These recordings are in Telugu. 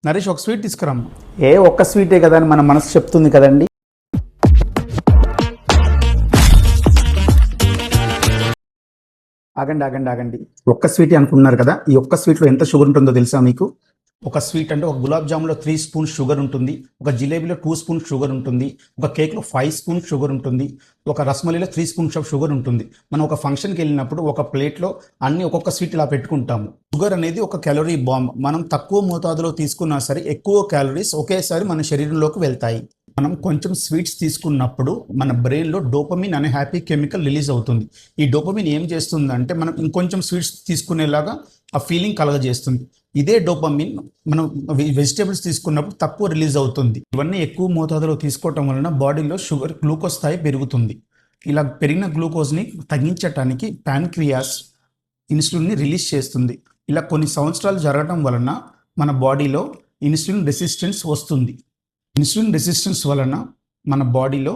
నరేష్ ఒక స్వీట్ తీసుకురామ్మా. ఒక్క స్వీటే కదా అని మన మనసు చెప్తుంది కదండి. ఆగండి ఆగండి ఆగండి, ఒక్క స్వీటే అనుకుంటున్నారు కదా. ఈ ఒక్క స్వీట్లో ఎంత షుగర్ ఉంటుందో తెలుసా మీకు? ఒక స్వీట్ అంటే ఒక గులాబ్ జాములో 3 స్పూన్స్ షుగర్ ఉంటుంది, ఒక జిలేబీలో 2 స్పూన్స్ షుగర్ ఉంటుంది, ఒక కేక్లో 5 స్పూన్స్ షుగర్ ఉంటుంది, ఒక రస్మలీలో 3 స్పూన్స్ ఆఫ్ షుగర్ ఉంటుంది. మనం ఒక ఫంక్షన్కి వెళ్ళినప్పుడు ఒక ప్లేట్లో అన్ని ఒక్కొక్క స్వీట్ ఇలా పెట్టుకుంటాము. షుగర్ అనేది ఒక క్యాలరీ బాంబ్. మనం తక్కువ మోతాదులో తీసుకున్నా సరే ఎక్కువ క్యాలరీస్ ఒకేసారి మన శరీరంలోకి వెళ్తాయి. మనం కొంచెం స్వీట్స్ తీసుకున్నప్పుడు మన బ్రెయిన్లో డోపమిన్ అనే హ్యాపీ కెమికల్ రిలీజ్ అవుతుంది. ఈ డోపమిన్ ఏం చేస్తుందంటే మనం ఇంకొంచెం స్వీట్స్ తీసుకునేలాగా ఆ ఫీలింగ్ కలగజేస్తుంది. ఇదే డోపమిన్ మనం వెజిటేబుల్స్ తీసుకున్నప్పుడు తక్కువ రిలీజ్ అవుతుంది. ఇవన్నీ ఎక్కువ మోతాదులో తీసుకోవటం వలన బాడీలో షుగర్ గ్లూకోజ్ స్థాయి పెరుగుతుంది. ఇలా పెరిగిన గ్లూకోజ్ని తగ్గించడానికి ప్యాన్క్రియాస్ ఇన్సులిన్ని రిలీజ్ చేస్తుంది. ఇలా కొన్ని సంవత్సరాలు జరగడం వలన మన బాడీలో ఇన్సులిన్ రెసిస్టెన్స్ వస్తుంది. ఇన్సులిన్ రెసిస్టెన్స్ వలన మన బాడీలో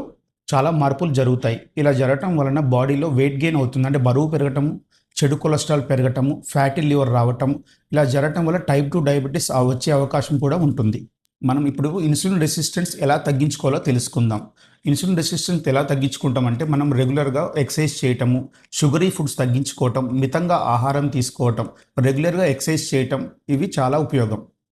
చాలా మార్పులు జరుగుతాయి. ఇలా జరగటం వలన బాడీలో వెయిట్ గెయిన్ అవుతుంది. అంటే బరువు పెరగటము, చెడు కొలెస్ట్రాల్ పెరగటము, ఫ్యాటీ లివర్ రావటం. ఇలా జరగటం వల్ల టైప్ 2 డయాబెటీస్ వచ్చే అవకాశం కూడా ఉంటుంది. మనం ఇప్పుడు ఇన్సులిన్ రెసిస్టెన్స్ ఎలా తగ్గించుకోవాలో తెలుసుకుందాం. ఇన్సులిన్ రెసిస్టెన్స్ ఎలా తగ్గించుకుంటామంటే మనం రెగ్యులర్గా ఎక్సర్సైజ్ చేయటము, షుగరీ ఫుడ్స్ తగ్గించుకోవటం, మితంగా ఆహారం తీసుకోవటం, రెగ్యులర్గా ఎక్సర్సైజ్ చేయటం, ఇవి చాలా ఉపయోగం.